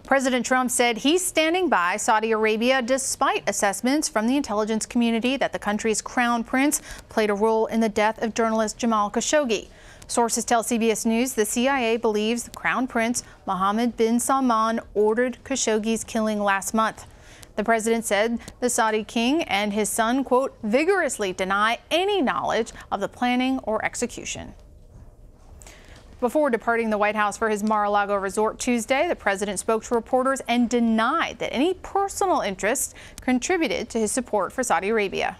President Trump said he's standing by Saudi Arabia despite assessments from the intelligence community that the country's crown prince played a role in the death of journalist Jamal Khashoggi. Sources tell CBS News the CIA believes the Crown Prince Mohammed bin Salman ordered Khashoggi's killing last month. The president said the Saudi king and his son, quote, vigorously deny any knowledge of the planning or execution. Before departing the White House for his Mar-a-Lago resort Tuesday, the president spoke to reporters and denied that any personal interest contributed to his support for Saudi Arabia.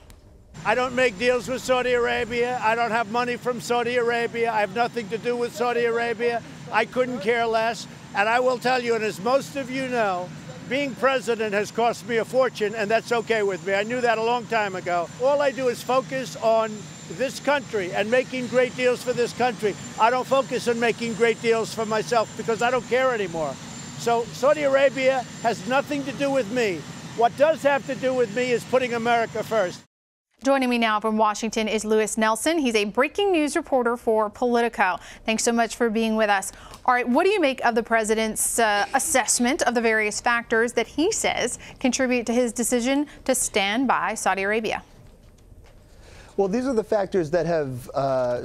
I don't make deals with Saudi Arabia. I don't have money from Saudi Arabia. I have nothing to do with Saudi Arabia. I couldn't care less. And I will tell you, and as most of you know, being president has cost me a fortune, and that's okay with me. I knew that a long time ago. All I do is focus on this country and making great deals for this country. I don't focus on making great deals for myself because I don't care anymore. So Saudi Arabia has nothing to do with me. What does have to do with me is putting America first. Joining me now from Washington is Lewis Nelson. He's a breaking news reporter for Politico. Thanks so much for being with us. All right, what do you make of the president's assessment of the various factors that he says contribute to his decision to stand by Saudi Arabia? Well, these are the factors that have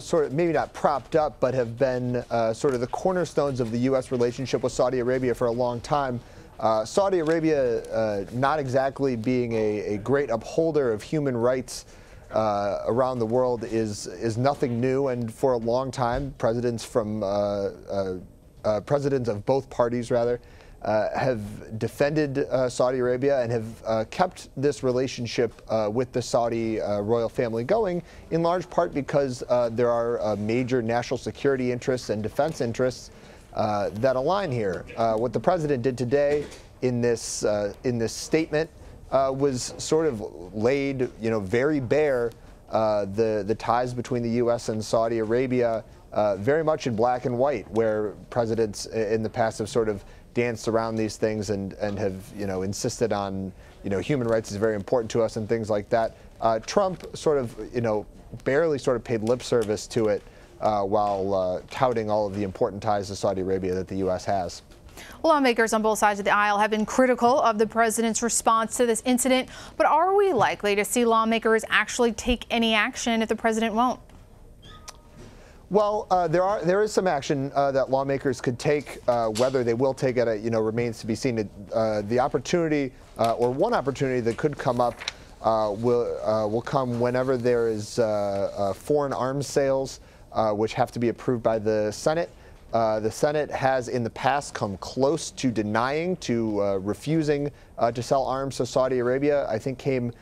sort of maybe not propped up, but have been sort of the cornerstones of the U.S. relationship with Saudi Arabia for a long time. Saudi Arabia not exactly being a great upholder of human rights around the world is nothing new, and for a long time, presidents of both parties have defended Saudi Arabia and have kept this relationship with the Saudi royal family going, in large part because there are major national security interests and defense interests that align here. What the president did today in this statement was sort of laid, very bare the ties between the U.S. and Saudi Arabia, very much in black and white, where presidents in the past have sort of danced around these things and have insisted on human rights is very important to us and things like that. Trump sort of barely sort of paid lip service to it, while touting all of the important ties to Saudi Arabia that the U.S. has. Lawmakers on both sides of the aisle have been critical of the president's response to this incident, but are we likely to see lawmakers actually take any action if the president won't? Well, there is some action that lawmakers could take. Whether they will take it, remains to be seen. The opportunity, or one opportunity that could come up, will come whenever there is foreign arms sales, which have to be approved by the Senate. The Senate has in the past come close to denying, refusing to sell arms to Saudi Arabia. I think came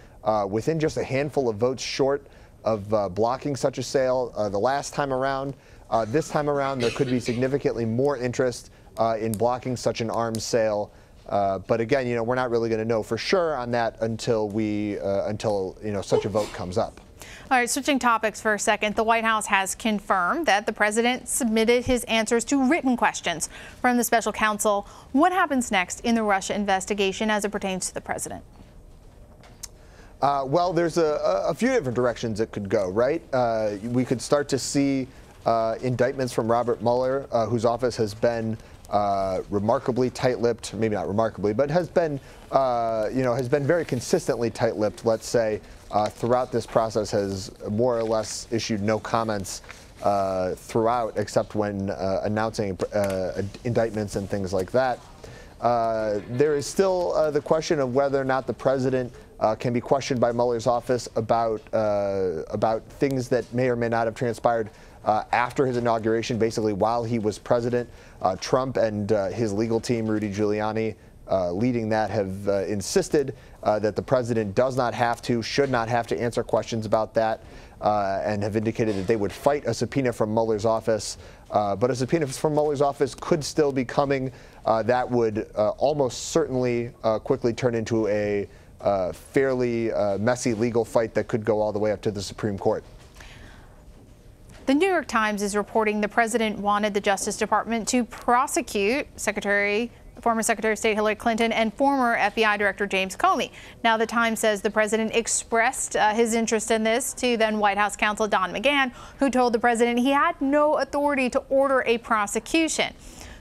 within just a handful of votes short of blocking such a sale the last time around. This time around, there could be significantly more interest in blocking such an arms sale. But again, we're not really going to know for sure on that until such a vote comes up. All right, switching topics for a second, the White House has confirmed that the president submitted his answers to written questions from the special counsel. What happens next in the Russia investigation as it pertains to the president? Well, there's a few different directions it could go, right? We could start to see indictments from Robert Mueller, whose office has been remarkably tight-lipped, maybe not remarkably, but has been very consistently tight-lipped, let's say, throughout this process, has more or less issued no comments throughout, except when announcing indictments and things like that. There is still the question of whether or not the president can be questioned by Mueller's office about things that may or may not have transpired after his inauguration, basically while he was president. Trump and his legal team, Rudy Giuliani, leading that, have insisted that the president does not have to, should not have to answer questions about that, and have indicated that they would fight a subpoena from Mueller's office. But a subpoena from Mueller's office could still be coming. That would almost certainly quickly turn into a fairly messy legal fight that could go all the way up to the Supreme Court. The New York Times is reporting the president wanted the Justice Department to prosecute former Secretary of State Hillary Clinton and former FBI Director James Comey. Now, the Times says the president expressed his interest in this to then White House counsel Don McGahn, who told the president he had no authority to order a prosecution.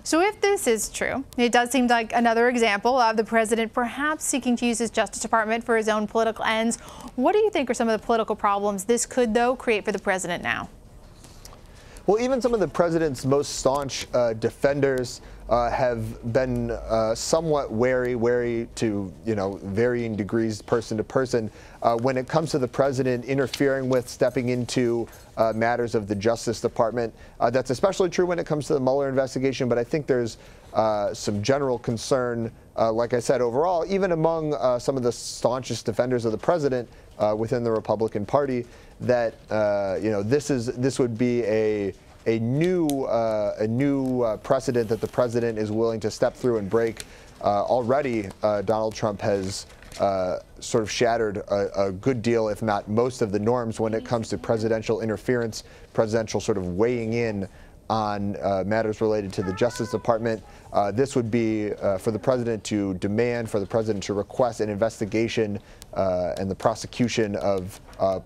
So if this is true, it does seem like another example of the president perhaps seeking to use his Justice Department for his own political ends. What do you think are some of the political problems this could, though, create for the president now? Well, even some of the president's most staunch defenders have been somewhat wary to, varying degrees, person to person, when it comes to the president interfering with, stepping into matters of the Justice Department. That's especially true when it comes to the Mueller investigation, but I think there's some general concern, like I said, overall, even among some of the staunchest defenders of the president within the Republican Party, that this would be a new precedent that the president is willing to step through and break. Already, Donald Trump has sort of shattered a good deal, if not most, of the norms when it comes to presidential interference, presidential sort of weighing in on matters related to the Justice Department. This would be for the president to demand, for the president to request an investigation and the prosecution of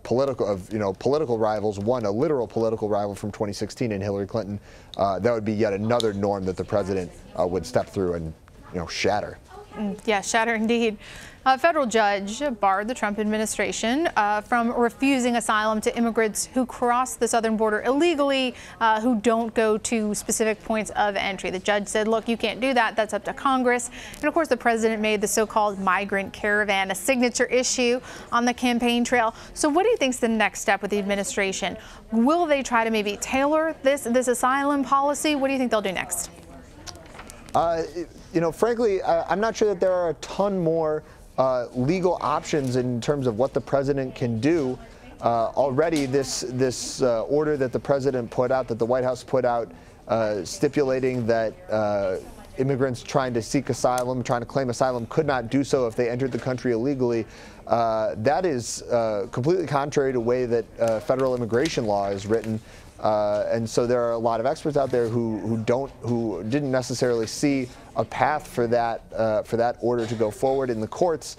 political rivals. One, a literal political rival from 2016 in Hillary Clinton. That would be yet another norm that the president would step through and shatter. Yeah, shatter indeed. A federal judge barred the Trump administration from refusing asylum to immigrants who cross the southern border illegally, who don't go to specific points of entry. The judge said, look, you can't do that. That's up to Congress. And of course, the president made the so-called migrant caravan a signature issue on the campaign trail. So what do you think is the next step with the administration? Will they try to maybe tailor this asylum policy? What do you think they'll do next? Frankly, I'm not sure that there are a ton more legal options in terms of what the president can do. Already, this order that the president put out, that the White House put out, stipulating that immigrants trying to seek asylum, trying to claim asylum, could not do so if they entered the country illegally. That is completely contrary to the way that federal immigration law is written. And so there are a lot of experts out there who didn't necessarily see a path for that order to go forward in the courts.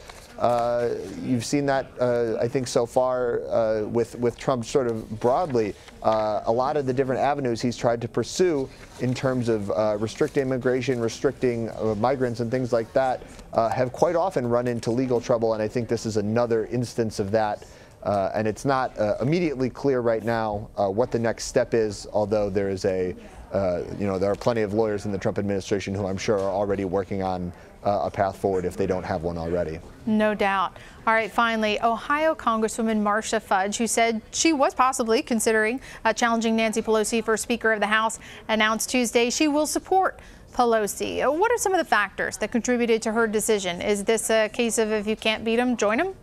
You've seen that, I think, so far with Trump sort of broadly. A lot of the different avenues he's tried to pursue in terms of restricting immigration, restricting migrants and things like that have quite often run into legal trouble. And I think this is another instance of that. And it's not immediately clear right now what the next step is, although there is there are plenty of lawyers in the Trump administration who I'm sure are already working on a path forward if they don't have one already. No doubt. All right, finally, Ohio Congresswoman Marcia Fudge, who said she was possibly considering challenging Nancy Pelosi for Speaker of the House, announced Tuesday she will support Pelosi. What are some of the factors that contributed to her decision? Is this a case of if you can't beat them, join them?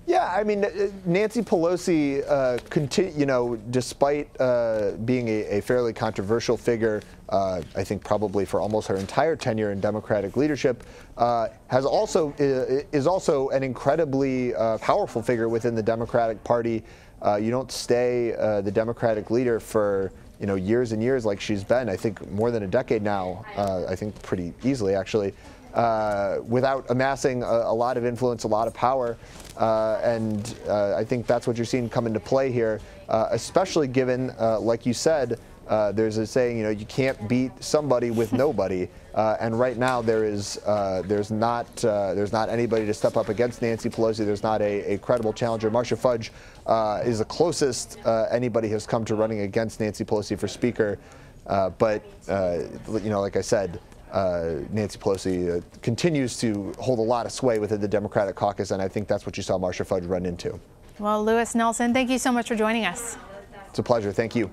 Yeah, I mean, Nancy Pelosi, despite being a fairly controversial figure, I think probably for almost her entire tenure in Democratic leadership, is also an incredibly powerful figure within the Democratic Party. You don't stay the Democratic leader for years and years like she's been. I think more than a decade now. I think pretty easily, actually. Without amassing a lot of influence, a lot of power. And I think that's what you're seeing come into play here, especially given, like you said, there's a saying, you can't beat somebody with nobody. And right now there's not anybody to step up against Nancy Pelosi. There's not a credible challenger. Marcia Fudge is the closest anybody has come to running against Nancy Pelosi for Speaker. But like I said, Nancy Pelosi continues to hold a lot of sway within the Democratic caucus, and I think that's what you saw Marcia Fudge run into. Well, Lewis Nelson, thank you so much for joining us. It's a pleasure. Thank you.